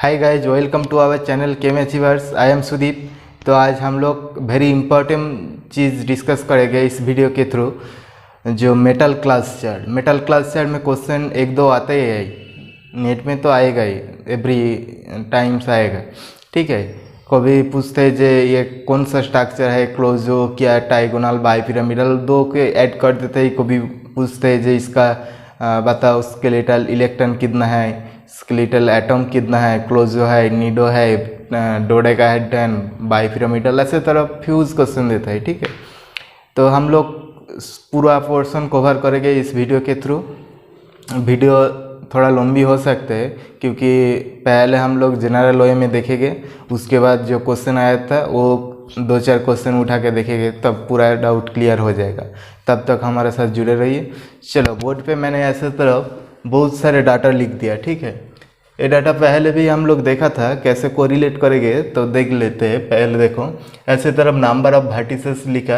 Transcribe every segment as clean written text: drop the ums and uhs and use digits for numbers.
Hi guys, welcome to our channel Chem Achievers. I am Sudeep. तो आज हम लोग वेरी इंपॉर्टेंट चीज़ डिस्कस करेंगे इस वीडियो के थ्रू। जो मेटल क्लास चार्ट में क्वेश्चन एक दो आते ही है, नेट में तो आएगा ही, एवरी टाइम्स आएगा। ठीक है, कभी पूछते हैं जे ये कौन सा स्ट्रक्चर है, क्लोजो क्या, टाइगोनल, बाइपिरामिडल, दो के ऐड कर देते हैं। कभी पूछते हैं जे इसका बताओ स्केलेटल इलेक्ट्रॉन कितना है, स्केलेटल एटम कितना है, क्लोजो है, नीडो है, डोडेकाहेड्रन, बाइपिरामिडल, ऐसे तरह फ्यूज क्वेश्चन देता है। ठीक है, तो हम लोग पूरा पोर्शन कवर करेंगे इस वीडियो के थ्रू। वीडियो थोड़ा लंबी हो सकते हैं क्योंकि पहले हम लोग जनरल वे में देखेंगे, उसके बाद जो क्वेश्चन आया था वो दो चार क्वेश्चन उठा के देखेंगे, तब पूरा डाउट क्लियर हो जाएगा। तब तक हमारे साथ जुड़े रहिए। चलो, बोर्ड पे मैंने ऐसे तरफ बहुत सारे डाटा लिख दिया। ठीक है, ये डाटा पहले भी हम लोग देखा था, कैसे कोरिलेट करेंगे तो देख लेते हैं। पहले देखो, ऐसे तरफ नंबर ऑफ वर्टिसेस लिखा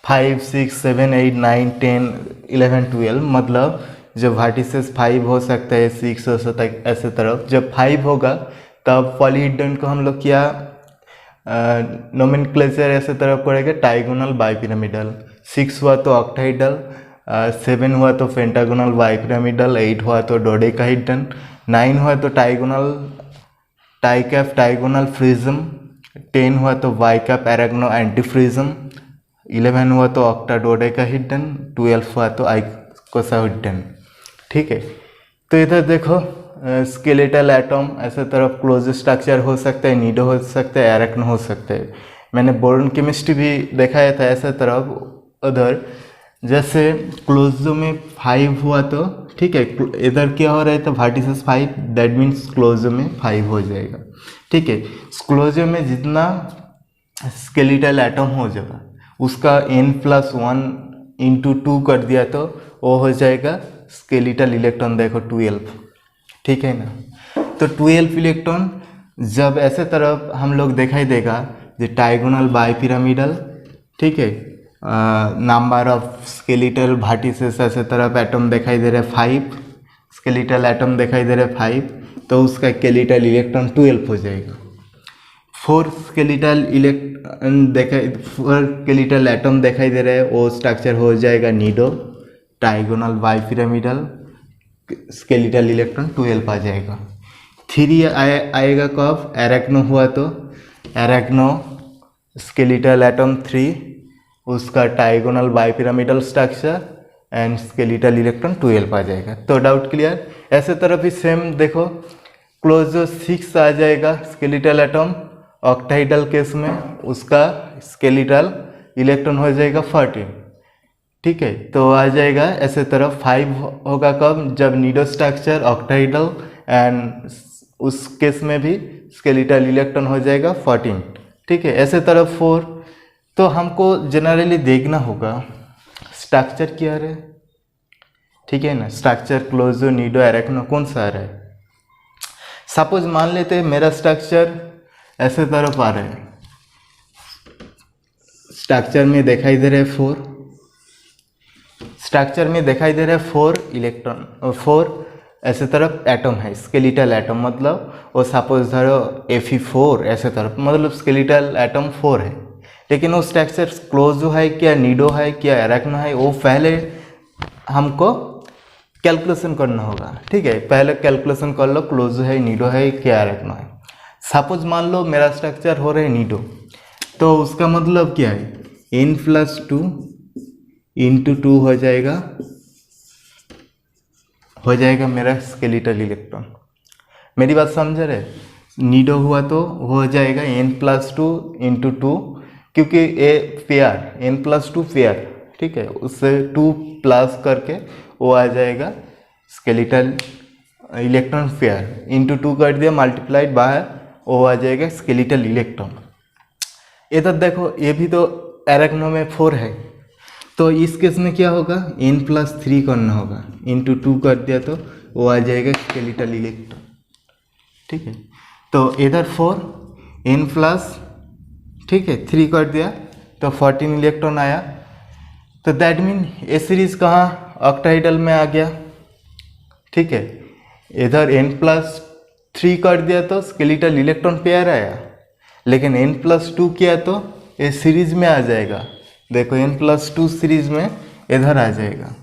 5, 6, 7, 8, 9, 10, 11, 12, मतलब जब वर्टिसेस 5 हो सकता है, 6 हो सकता है, ऐसे तरफ जब 5 होगा तब पॉलीहेड्रन को हम लोग क्या नोमेनक्लेचर ऐसे तरफ करेंगे, टाइगोनल, बाइपिरामिडल। 6 हुआ तो ऑक्टाहेड्रल, 7 हुआ तो पेंटागोनल, बाइपिरामिडल, 8 हुआ तो डोडेकाहेड्रन, 9 हुआ तो टाइगोनल, टाइकैप, टाइगोनल, प्रिज्म, 10 हुआ तो बाइकैप, एराग्नो, एंटीप्रिज्म, 11 हुआ तो ऑक्टा डोडेकाहेड्रन, 12 हुआ तो आइकोसाहेड्रन। ठीक है, तो इधर देखो स्केलेटल एटम ऐसे तरफ क्लोज स्ट्रक्चर हो सकता है, नीडो हो सकता है, एराग्नो हो सकता है। मैंने बोरॉन केमिस्ट्री भी दिखाया था ऐसे तरफ। उधर जैसे क्लोजो में 5 हुआ तो ठीक है, इधर क्या हो रहा है तो वर्टिसेस 5, दैट मीन्स क्लोजो में 5 हो जाएगा। ठीक है, क्लोजो में जितना स्केलेटल एटम हो जाएगा उसका n+1 × 2 कर दिया तो वो हो जाएगा स्केलेटल इलेक्ट्रॉन। देखो 12, ठीक है ना। तो 12 इलेक्ट्रॉन जब ऐसे तरफ हम लोग दिखाई देगा जो टाइगोनल, बाइपिरामिडल, ठीक है, नंबर ऑफ स्केलेटल वर्टिसेस ऐसे तरफ एटम दिखाई दे रहे 5, स्केलेटल एटम दिखाई दे रहे 5, तो उसका स्केलेटल इलेक्ट्रॉन 12 हो जाएगा। 4 स्केलेटल एटम दिखाई दे रहे हैं, वो स्ट्रक्चर हो जाएगा नीडो, टाइगोनल, बाइपिरामिडल, स्केलेटल इलेक्ट्रॉन 12 आ जाएगा। 3 आएगा कब, एराग्नो हुआ तो एराग्नो स्केलेटल एटम 3, उसका trigonal, bipyramidal structure and skeletal electron 12 आ जाएगा। तो डाउट क्लियर। ऐसे तरफ भी सेम देखो, क्लोजो 6 आ जाएगा स्केलेटल एटम, ऑक्टाहेड्रल केस में उसका स्केलेटल इलेक्ट्रॉन हो जाएगा 14। ठीक है, तो आ जाएगा ऐसे तरफ 5 होगा कब, जब नीडो स्ट्रक्चर, ऑक्टाहेड्रल एंड उस केस में भी स्केलेटल इलेक्ट्रॉन हो जाएगा 14। ठीक है, ऐसे तरफ 4। तो हमको जनरली देखना होगा स्ट्रक्चर क्या है। ठीक है ना, स्ट्रक्चर क्लोजो, नीडो, एराग्नो कौन सा आ रहा है। सपोज मान लेते हैं मेरा स्ट्रक्चर ऐसे तरफ आ रहा है, स्ट्रक्चर में दिखाई दे रहे हैं 4, स्ट्रक्चर में दिखाई दे रहा है 4 इलेक्ट्रॉन और 4 ऐसे तरफ एटम है, स्केलेटल एटम, मतलब वो सपोज धरो Fe4 ऐसे तरफ, मतलब स्केलेटल एटम 4 है। लेकिन वो स्ट्रक्चर क्लोजो है क्या, नीडो है क्या, एराग्नो है, वो पहले हमको कैलकुलेशन करना होगा। ठीक है, पहले कैलकुलेशन कर लो क्लोजो है, नीडो है क्या, एराग्नो है। सपोज मान लो मेरा स्ट्रक्चर हो रहा है नीडो, तो उसका मतलब क्या है, n+2 × 2 हो जाएगा मेरा स्केलेटल इलेक्ट्रॉन। मेरी बात समझ रहे। नीडो हुआ तो हो जाएगा n+2 × 2, क्योंकि ए पेयर, n+2 पेयर, ठीक है, उससे 2 प्लस करके वो आ जाएगा स्केलेटल इलेक्ट्रॉन पेयर, × 2 कर दिया, मल्टीप्लाइड बाय, वो आ जाएगा स्केलेटल इलेक्ट्रॉन। इधर देखो, ये भी तो एराग्नो में 4 है, तो इस केस में क्या होगा, n+3 करना होगा, × 2 कर दिया तो वो आ जाएगा स्केलेटल इलेक्ट्रॉन। ठीक है, तो इधर 4 n+, ठीक है, 3 कर दिया तो 14 इलेक्ट्रॉन आया। तो दैट मीन ए सीरीज कहाँ, ऑक्टाहेड्रल में आ गया। ठीक है, इधर n+ 3 कर दिया तो स्केलेटल इलेक्ट्रॉन पेयर आया, लेकिन n+2 किया तो ये सीरीज में आ जाएगा। देखो n+2 सीरीज में इधर आ जाएगा,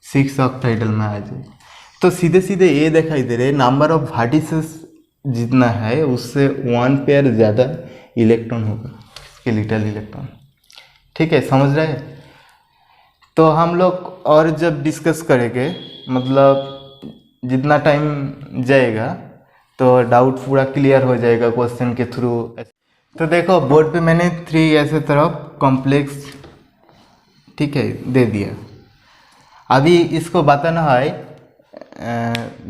6 ऑक्टाइडल में आ जाएगा। तो सीधे सीधे ये दिखाई दे रहे नंबर ऑफ वर्टिसेस जितना है उससे 1 पेयर ज़्यादा इलेक्ट्रॉन होगा, स्केलेटल इलेक्ट्रॉन। ठीक है, समझ रहे हैं? तो हम लोग और जब डिस्कस करेंगे, मतलब जितना टाइम जाएगा तो डाउट पूरा क्लियर हो जाएगा क्वेश्चन के थ्रू। तो देखो बोर्ड पे मैंने 3 ऐसे तरफ कॉम्प्लेक्स, ठीक है, दे दिया। अभी इसको बताना है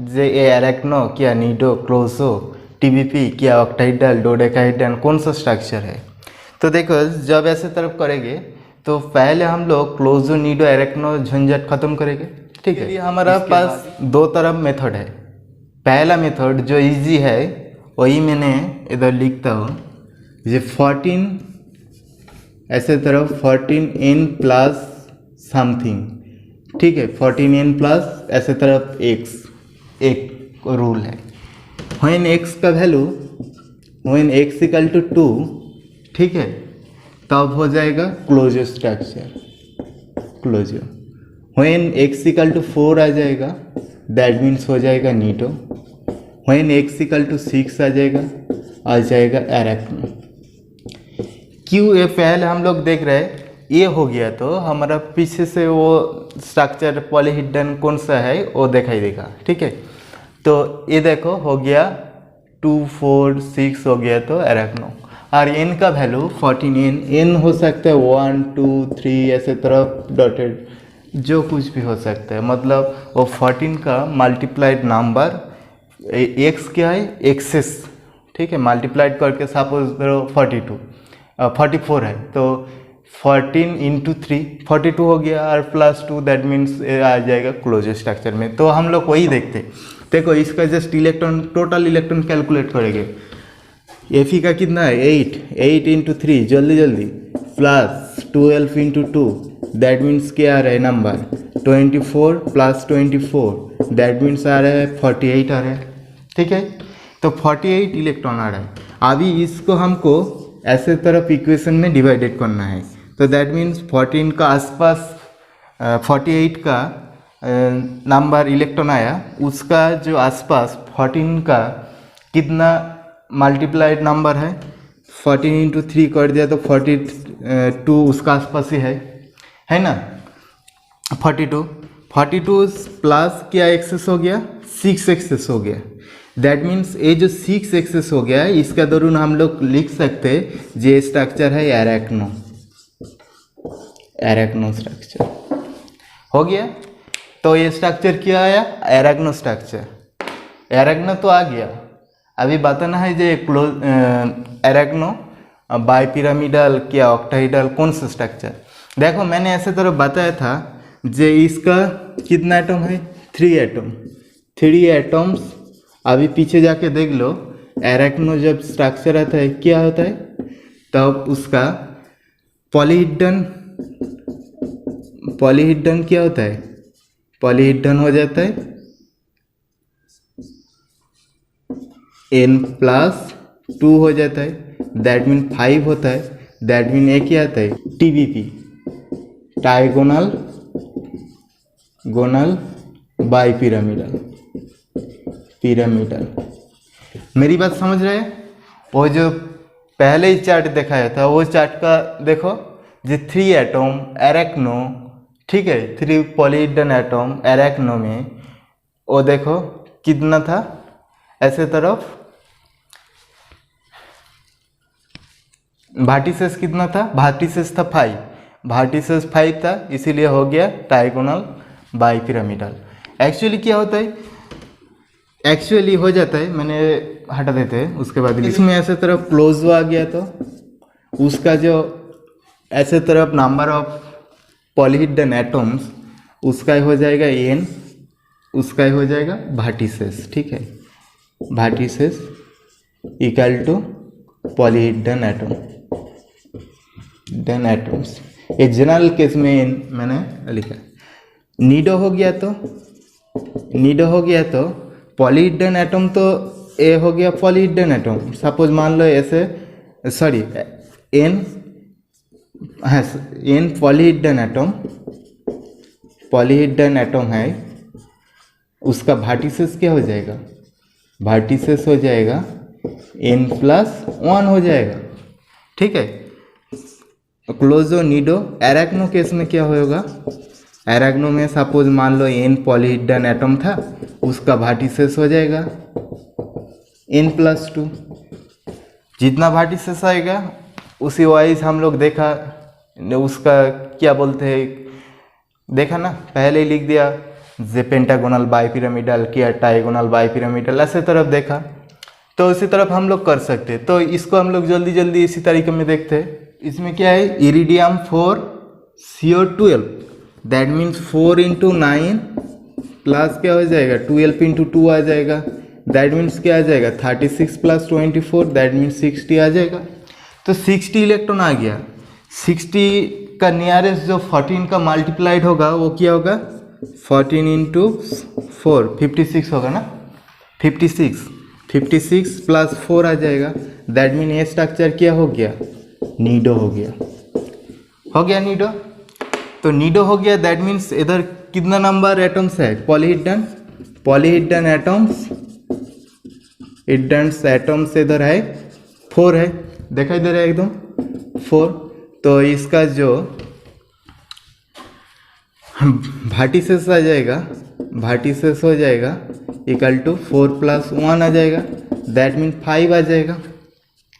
जे एरेक्नो क्या नीडो क्लोजो टीबीपी क्या ऑक्टाइडल डोडेकाहेड्रन कौन सा स्ट्रक्चर है। तो देखो जब ऐसे तरफ करेंगे तो पहले हम लोग क्लोजो नीडो एरेक्नो झंझट खत्म करेंगे। ठीक है, हमारा पास 2 तरफ मेथड है। पहला मेथड जो इजी है वही मैंने इधर लिखता हूँ, ये 14 ऐसे तरफ 14n प्लस समथिंग, ठीक है, 14n प्लस ऐसे तरफ x, एक रूल है। व्हेन x का value, when x equal to 2, ठीक है, तब हो जाएगा closo structure, closo. When x equal to 4 आ जाएगा दैट मीन्स हो जाएगा nido. When x equal to 6 आ जाएगा एरेक्नो। क्यों ये पहले हम लोग देख रहे हैं, ये हो गया तो हमारा पीछे से वो स्ट्रक्चर पॉलीहेड्रन कौन सा है वो दिखाई देगा। ठीक है, तो ये देखो हो गया 2 4 6 हो गया तो एरेक्नो। और n का वैल्यू 14n, n हो सकता है 1 2 3 ऐसे तरफ डॉटेड, जो कुछ भी हो सकता है। मतलब वो 14 का मल्टीप्लाइड नंबर, x क्या है एक्सेस, ठीक है, मल्टीप्लाइड करके सपोज करो 44 है तो 14 इंटू 3 42 हो गया और प्लस 2 दैट मीन्स आ जाएगा क्लोजर स्ट्रक्चर में। तो हम लोग वही देखते। देखो इसका just electron, total electron calculate करेंगे। Fe का कितना है 8 इंटू 3 जल्दी जल्दी प्लस 12 इंटू 2 दैट मीन्स क्या आ रहा है नंबर 24 प्लस 24 दैट मीन्स आ रहा है 48 आ रहा है। ठीक है, तो 48 इलेक्ट्रॉन आ रहा है। अभी इसको हमको ऐसे तरफ इक्वेशन में डिवाइडेड करना है, तो दैट मीन्स 14 का आसपास 48 का नंबर इलेक्ट्रॉन आया, उसका जो आसपास 14 का कितना मल्टीप्लाइड नंबर है, 14 इंटू 3 कर दिया तो 42 उसका आसपास ही है ना। 42 प्लस क्या एक्सेस हो गया 6 एक्सेस हो गया। दैट मीन्स ये जो 6 एक्सेस हो गया इसका दरुन हम लोग लिख सकते हैं जे स्ट्रक्चर है एरेक्नो स्ट्रक्चर हो गया। तो ये स्ट्रक्चर क्या आया एरेक्नो स्ट्रक्चर। एरेक्नो तो आ गया, अभी बताना है जे एरेक्नो बाइपिरामिडल क्या ऑक्टाइडल कौन सा स्ट्रक्चर। देखो मैंने ऐसे तरह बताया था जे इसका कितना एटम है 3 एटम्स। अभी पीछे जाके देख लो एरेक्नो जब स्ट्रक्चर आता है क्या होता है, तब उसका पॉलीहेड्रन क्या होता है, पॉलीहेड्रन हो जाता है n+2 हो जाता है, दैट मीन 5 होता है, दैट मीन एक क्या आता है टीबीपी ट्राइगोनल बाइपिरामिडल पिरामिडल। मेरी बात समझ रहे हैं? वो जो पहले ही चार्ट दिखाया था वो चार्ट का देखो, जो 3 एटम एरेक्नो, ठीक है, 3 पॉलीहेड्रन एटम एरेक्नो में वो देखो कितना था ऐसे तरफ वर्टिसेस कितना था, वर्टिसेस था 5, वर्टिसेस 5 था, इसीलिए हो गया ट्राइगोनल बाइपिरामिडल। एक्चुअली क्या होता है, एक्चुअली हो जाता है, मैंने हटा देते हैं उसके बाद इसमें ऐसे तरफ क्लोज आ गया तो उसका जो ऐसे तरफ नंबर ऑफ पॉलीहेड्रन एटम्स उसका हो जाएगा n, उसका हो जाएगा वर्टिसेस। ठीक है, vertices equal to polyhedron atoms. एक जनरल केस में मैंने लिखा नीडो हो गया तो पॉलीहेड्रन एटम तो ए हो गया पॉलीहिड्रन एटम। सपोज मान लो ऐसे, सॉरी एन है, एन पॉलीहिड्रन एटम है, उसका वर्टिसेस क्या हो जाएगा, वर्टिसेस हो जाएगा n+1 हो जाएगा। ठीक है। क्लोजो निडो एराक्नो केस में क्या होगा, एराक्नो में सपोज मान लो n पॉलीहिड्रन एटम था, उसका वर्टिसेस हो जाएगा n+2। जितना वर्टिसेस आएगा उसी वाइज हम लोग देखा, उसका क्या बोलते हैं, देखा ना, पहले ही लिख दिया, जे पेंटागोनल बाइपिरामिडल क्या ट्राइगोनल बाइपिरामिडल, ऐसे तरफ देखा। तो इसी तरफ हम लोग कर सकते हैं। तो इसको हम लोग जल्दी जल्दी इसी तरीके में देखते हैं। इसमें क्या है, iridium 4 CO12, that means 4 × 9 plus क्या हो जाएगा 12 × 2 आ जाएगा, दैट मीन्स क्या आ जाएगा 36 + 24, दैट मीन्स 60 आ जाएगा। तो 60 इलेक्ट्रॉन आ गया। 60 का नियरेस्ट जो 14 का मल्टीप्लाइड होगा वो क्या होगा, 14 × 4 56 होगा ना, 56 + 4 आ जाएगा, दैट मीन ये स्ट्रक्चर क्या हो गया, नीडो हो गया नीडो। तो नीडो हो गया, दैट मीन्स इधर कितना नंबर एटम्स है, पॉलीहिड्रन एटम्स इधर है 4 है, देखा इधर है एकदम 4। तो इसका जो वर्टिसेस आ जाएगा, वर्टिसेस हो जाएगा इक्वल टू 4 + 1 आ जाएगा, दैट मीन 5 आ जाएगा,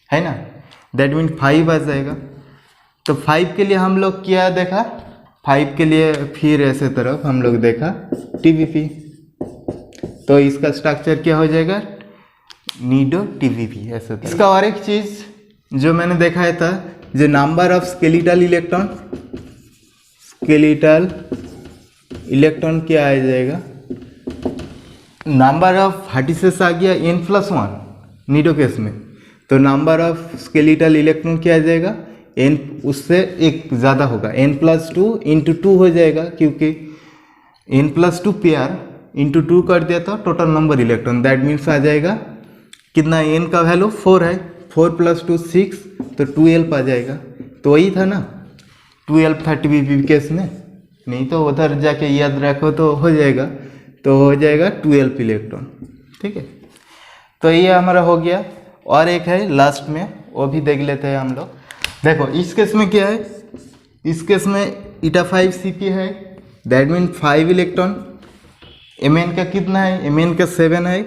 है ना, दैट मीन 5 आ जाएगा। तो 5 के लिए हम लोग क्या देखा, 5 के लिए फिर ऐसे तरफ हम लोग देखा TVP। तो इसका स्ट्रक्चर क्या हो जाएगा, नीडो TVP ऐसे। इसका और एक चीज़ जो मैंने देखा था, जो नंबर ऑफ स्केलेटल इलेक्ट्रॉन क्या आ जाएगा, नंबर ऑफ वर्टिसेस आ गया n+1 नीडो केस में। तो नंबर ऑफ स्केलेटल इलेक्ट्रॉन क्या आ जाएगा, n उससे एक ज़्यादा होगा, n+2 × 2 हो जाएगा, क्योंकि n+2 पेयर × 2 कर दिया तो total number electron, that means आ जाएगा कितना, n का वैल्यू 4 है, 4 + 2 6, तो 12 आ जाएगा। तो वही था ना, 12 था TVP केस में, नहीं तो उधर जाके याद रखो तो हो जाएगा, तो हो जाएगा 12 इलेक्ट्रॉन। ठीक है। तो ये हमारा हो गया। और एक है लास्ट में, वो भी देख लेते हैं हम लोग। देखो इस केस में क्या है, इस केस में η5Cp है, दैट मीन 5 इलेक्ट्रॉन। Mn का कितना है, Mn का 7 है,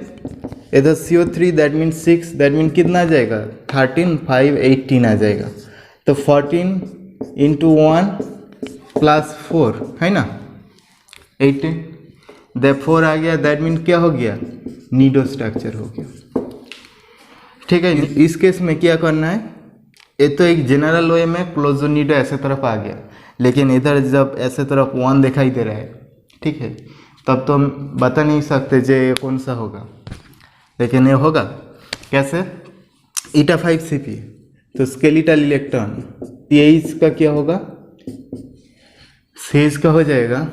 इधर CO3 that mean 6, that mean कितना आ जाएगा 13 5 18 आ जाएगा। तो 14 × 1 + 4 है ना 18, द 4 आ गया, दैट मीन क्या हो गया, नीडो स्ट्रक्चर हो गया। ठीक है। इस केस में क्या करना है, ये तो एक जनरल वे में क्लोजो नीडो ऐसे तरफ आ गया, लेकिन इधर जब ऐसे तरफ 1 दिखाई दे रहा है, ठीक है, तब तो हम बता नहीं सकते जे ये कौन सा होगा, लेकिन ये होगा कैसे, η5Cp। तो स्केलेटल इलेक्ट्रॉन तेईस का क्या होगा, शेष का हो जाएगा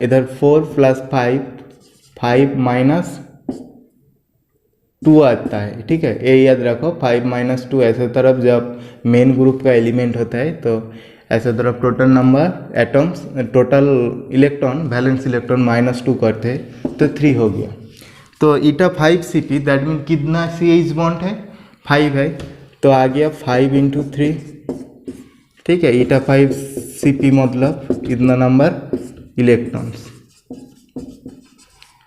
इधर 4 + 5 5 - 2 आता है। ठीक है, ये याद रखो, 5 - 2 ऐसे तरफ जब मेन ग्रुप का एलिमेंट होता है तो ऐसे तरफ total number atoms, total electron, valence electron -2 करते हैं तो 3 हो गया। तो η5Cp दैट मीन कितना CH बॉन्ड है, 5 है, तो आ गया 5 × 3। ठीक है, η5Cp मतलब कितना नंबर इलेक्ट्रॉन्स,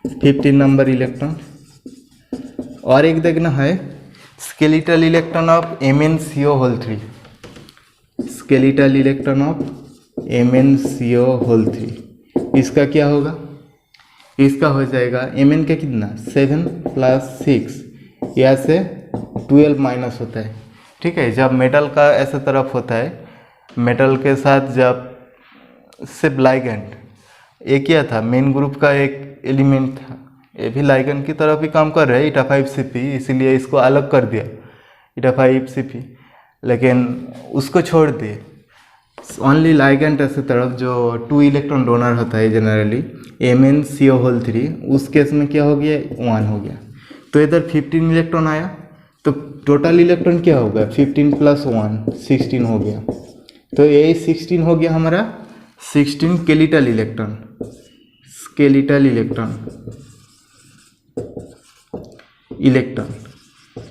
15 नंबर इलेक्ट्रॉन। और एक देखना है skeletal electron of MnCO3, skeletal electron of MnCO3, इसका क्या होगा, इसका हो जाएगा Mn का कितना 7 + 6, यहाँ से 12 माइनस होता है। ठीक है, जब मेटल का ऐसे तरफ होता है, मेटल के साथ जब सिर्फ लाइगेंड, ये क्या था, मेन ग्रुप का एक एलिमेंट था, ये भी लाइगेंड की तरफ ही काम कर रहा है η5Cp, इसीलिए इसको अलग कर दिया η5Cp, लेकिन उसको छोड़ दिए ओनली लाइगेंड ऐसे तरफ जो 2 इलेक्ट्रॉन डोनर होता है जनरली MnCO3, उस केस में क्या हो गया 1 हो गया। तो इधर 15 इलेक्ट्रॉन आया, तो टोटल इलेक्ट्रॉन क्या होगा 15 + 1 16 हो गया। तो ये 16 हो गया हमारा 16 स्केलेटल इलेक्ट्रॉन, स्केलेटल इलेक्ट्रॉन।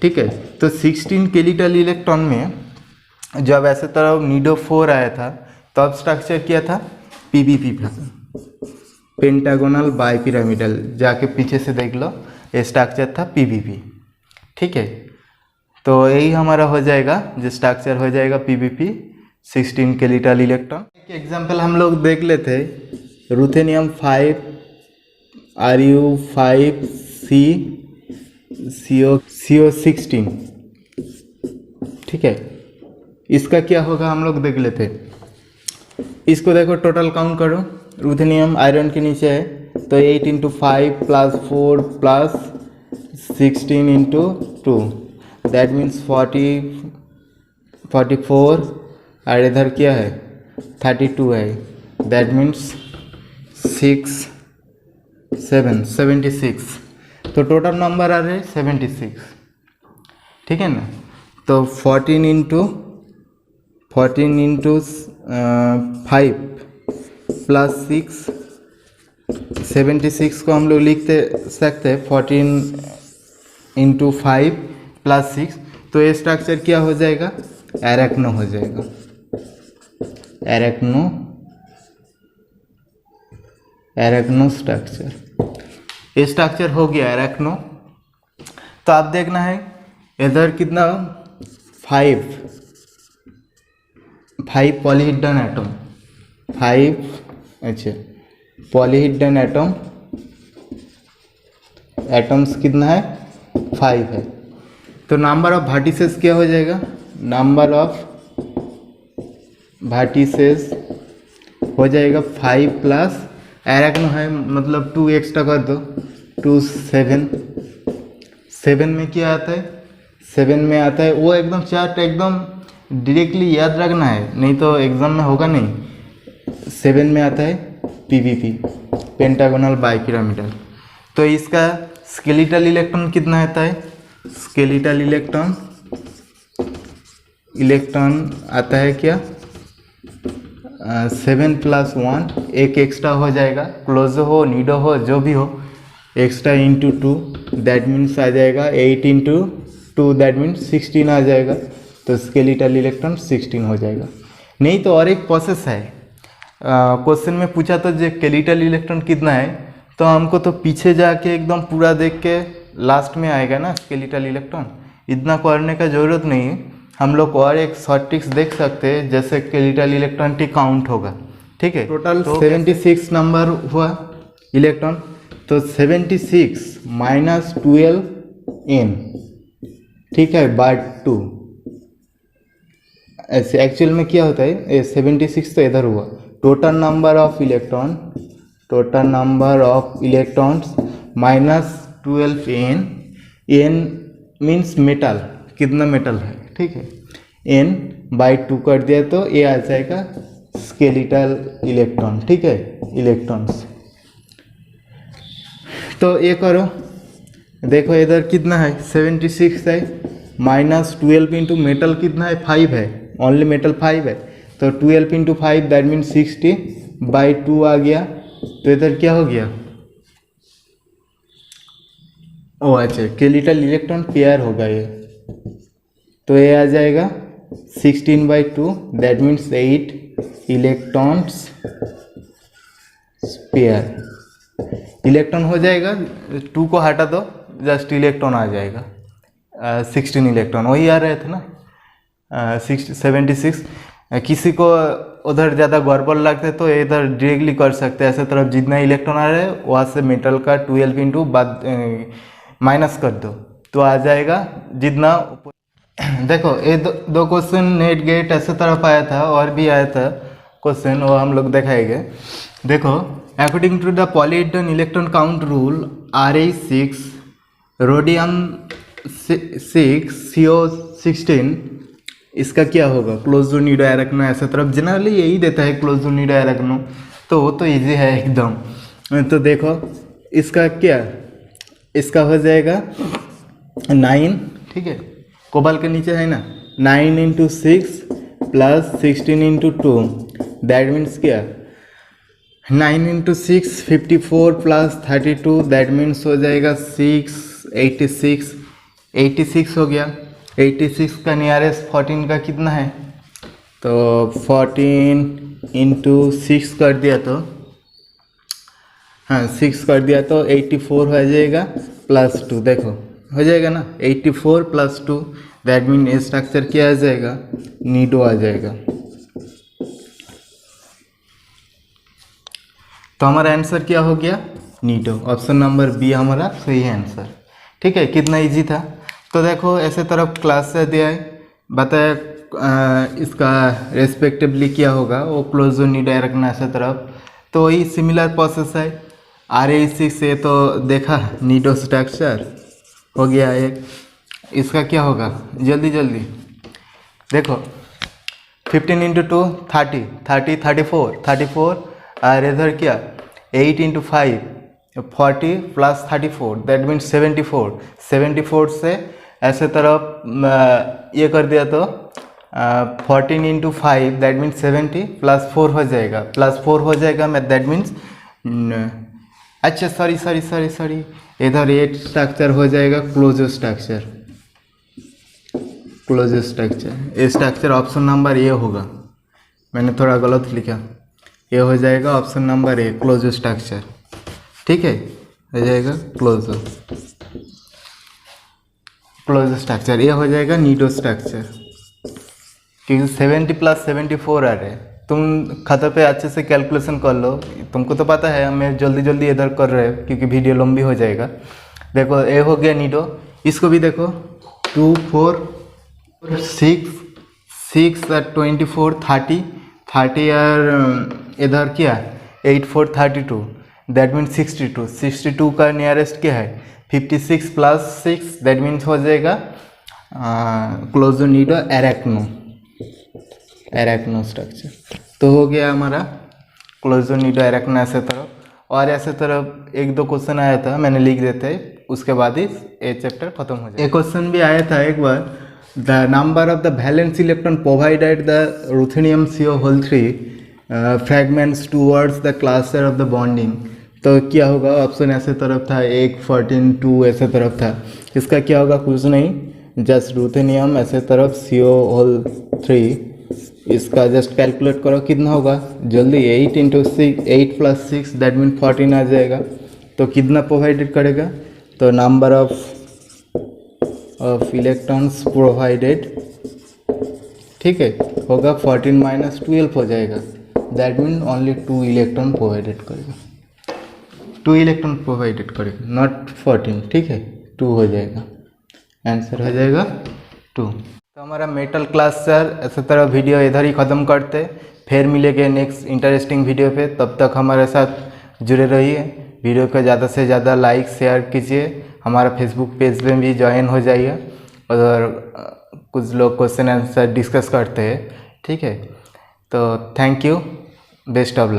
ठीक है, तो 16 स्केलेटल इलेक्ट्रॉन में जब ऐसे तरह निडो 4 आया था तब स्ट्रक्चर क्या था पीबीपी था, पेंटागोनल बाइपिरामिडल। जाके पीछे से देख लो, ये स्ट्रक्चर था पीबीपी। ठीक है, तो यही हमारा हो जाएगा, जो स्ट्रक्चर हो जाएगा पीबीपी 16 स्केलेटल इलेक्ट्रॉन। एक एग्जांपल हम लोग देख लेते हैं, रुथेनियम 5 Ru5 CO16। ठीक है, इसका क्या होगा हम लोग देख लेते हैं। इसको देखो, टोटल काउंट करो, रुथेनियम आयरन के नीचे है, तो 8 × 5 + 4 + 16 × 2, दैट मीन्स 44। और इधर क्या है 32 है, दैट मीन्स 6 7 76। तो टोटल नंबर आ रहे 76। ठीक है ना, तो 14 × 5 + 6 76 को हम लोग लिखते सकते हैं 14 × 5 + 6। तो ये स्ट्रक्चर क्या हो जाएगा एरेक्नो हो जाएगा, एरेक्नो स्ट्रक्चर। ये स्ट्रक्चर हो गया एरेक्नो। तो आप देखना है इधर कितना 5 पॉलीहेड्रन एटम, 5 अच्छा पॉलीहेड्रन एटम्स कितना है 5 है। तो नंबर ऑफ वर्टिसेस क्या हो जाएगा, नंबर ऑफ वर्टिसेस हो जाएगा 5 प्लस एरेक्नो है, मतलब 2 एक्स्ट्रा कर दो, 2 7। 7 में क्या आता है, 7 में आता है वो एकदम चार्ट एकदम डायरेक्टली याद रखना है, नहीं तो एग्जाम में होगा नहीं। 7 में आता है पीवीपी, पेंटागोनल बाइपिरामिडल। तो इसका स्केलेटल इलेक्ट्रॉन कितना आता है, स्केलेटल इलेक्ट्रॉन आता है क्या 7 + 1, एक एक्स्ट्रा हो जाएगा, क्लोजो हो नीडो हो जो भी हो, एक्स्ट्रा × 2, दैट मीन्स आ जाएगा 8 × 2, दैट मीन्स 16 आ जाएगा। तो स्केलेटल इलेक्ट्रॉन 16 हो जाएगा। नहीं तो और एक प्रोसेस है, क्वेश्चन में पूछा तो जो स्केलेटल इलेक्ट्रॉन कितना है, तो हमको तो पीछे जाके एकदम पूरा देख के लास्ट में आएगा ना स्केलेटल इलेक्ट्रॉन, इतना करने का ज़रूरत नहीं है। हम लोग और एक शॉर्ट ट्रिक्स देख सकते हैं, जैसे स्केलेटल इलेक्ट्रॉन की काउंट होगा। ठीक है, टोटल 76 नंबर हुआ इलेक्ट्रॉन, तो 76 - 12n, ठीक है, /2। ऐसे एक्चुअल में क्या होता है 76 तो इधर हुआ, total number of electrons -12n, n means metal, कितना मेटल है, ठीक है, n/2 कर दिया तो ये आ जाएगा स्केलेटल इलेक्ट्रॉन। ठीक है, इलेक्ट्रॉन्स। तो ये करो, देखो इधर कितना है 76 है, -12 इंटू मेटल कितना है 5 है, ओनली मेटल 5 है, तो 12 × 5 दैट मीन 60/2 आ गया। तो इधर क्या हो गया, ओ अच्छा स्केलेटल इलेक्ट्रॉन पेयर होगा ये, तो ये आ जाएगा 16/2, that means 8 electrons pair. Electron हो जाएगा, 2 को हटा दो, जस्ट इलेक्ट्रॉन आ जाएगा, 16 इलेक्ट्रॉन वही आ रहे थे ना, 76। किसी को उधर ज़्यादा गड़बड़ लगता है तो इधर डायरेक्टली कर सकते हैं, ऐसे तरफ जितना इलेक्ट्रॉन आ रहा है वहाँ से मेटल का 12 इंटू बाद माइनस कर दो तो आ जाएगा जितना। देखो ये दो क्वेश्चन नेट गेट ऐसे तरफ आया था, और भी आया था क्वेश्चन, वो हम लोग दिखाएंगे। देखो according to the polyhedron electron count rule Ra6 rhodium 6 CO16, इसका क्या होगा क्लोजो नीडो एरेक्नो, ऐसे तरफ जनरली यही देता है क्लोजो नीडो एरेक्नो, तो वो तो इजी है एकदम। तो देखो इसका क्या, इसका हो जाएगा 9, ठीक है, कोबाल्ट के नीचे है ना, 9 into 6 plus 16 into 2, that means क्या, 9 इंटू 6 54 प्लस 32, दैट मीन्स हो जाएगा 86, 86 हो गया। 86 का नियरेस्ट 14 का कितना है, तो 14 इंटू 6 कर दिया तो, हाँ 6 कर दिया तो 84 हो जाएगा प्लस 2, देखो हो जाएगा ना 84 प्लस 2, दैट मीन स्ट्रक्चर क्या आ जाएगा, नीडो आ जाएगा। तो हमारा आंसर क्या हो गया, नीडो। ऑप्शन नंबर बी हमारा सही है आंसर। ठीक है, कितना इजी था। तो देखो ऐसे तरफ क्लास से दिया है, बताया इसका रेस्पेक्टिवली क्या होगा, वो क्लोजो नीडो रखना ऐसे तरफ। तो वही सिमिलर प्रोसेस है RA6 से, तो देखा नीडो स्ट्रक्चर हो गया एक। इसका क्या होगा, जल्दी जल्दी देखो, 15 इंटू 2 30, 34 और इधर क्या 8 इंटू 5 40 प्लस 34, दैट मीन्स 74 से ऐसे तरफ ये कर दिया तो 14 इंटू 5 दैट मीन्स 70 प्लस 4 हो जाएगा, मैं दैट मीन्स अच्छा सॉरी इधर ये स्ट्रक्चर हो जाएगा क्लोजो स्ट्रक्चर। ये स्ट्रक्चर ऑप्शन नंबर ए होगा, मैंने थोड़ा गलत लिखा, ये हो जाएगा ऑप्शन नंबर ए क्लोजो स्ट्रक्चर। ठीक है, हो जाएगा क्लोजो स्ट्रक्चर, ये हो जाएगा नीडो स्ट्रक्चर, क्योंकि 70 प्लस 74 आ रहे। तुम खाता पे अच्छे से कैलकुलेशन कर लो, तुमको तो पता है, हमें जल्दी इधर कर रहे हैं क्योंकि वीडियो लंबी हो जाएगा। देखो ये हो गया नीडो, इसको भी देखो 2 4 6 और 24 30 और इधर क्या 8 4 32, दैट मीन्स 62 का नियरेस्ट क्या है 56 प्लस 6, दैट मीन्स हो जाएगा क्लोजो नीडो एरेक्नो स्ट्रक्चर। तो हो गया हमारा क्लोजो नीडो एरेक्नो ऐसे तरफ। और ऐसे तरफ 1-2 क्वेश्चन आया था, मैंने लिख देते, उसके बाद ही ये चैप्टर खत्म हो जाए। एक क्वेश्चन भी आया था एक बार, the number of the valence electron provided the ruthenium CO whole 3 fragments towards the cluster of the bonding. तो क्या होगा, ऑप्शन ऐसे तरफ था 1 14 2 ऐसे तरफ था। इसका क्या होगा, कुछ नहीं, जस्ट रुथेनियम ऐसे तरफ CO होल 3, इसका जस्ट कैलकुलेट करो कितना होगा जल्दी, 8 इंटू 6 8 प्लस 6 दैट मीन 14 आ जाएगा। तो कितना प्रोवाइडेड करेगा, तो नंबर ऑफ इलेक्ट्रॉन्स प्रोवाइडेड, ठीक है, होगा 14 माइनस 12 हो जाएगा, that mean only 2 electron provided करेगा, 2 इलेक्ट्रॉन प्रोवाइडेड करेगा, नॉट 14। ठीक है, 2 हो जाएगा, आंसर हो जाएगा 2। तो हमारा मेटल क्लास सर ऐसे तरह वीडियो इधर ही ख़त्म करते, फिर मिलेंगे नेक्स्ट इंटरेस्टिंग वीडियो पे। तब तक हमारे साथ जुड़े रहिए, वीडियो को ज़्यादा से ज़्यादा लाइक शेयर कीजिए, हमारा फेसबुक पेज में भी ज्वाइन हो जाइए, और कुछ लोग क्वेश्चन आंसर डिस्कस करते हैं। ठीक है, तो thank you, best of luck.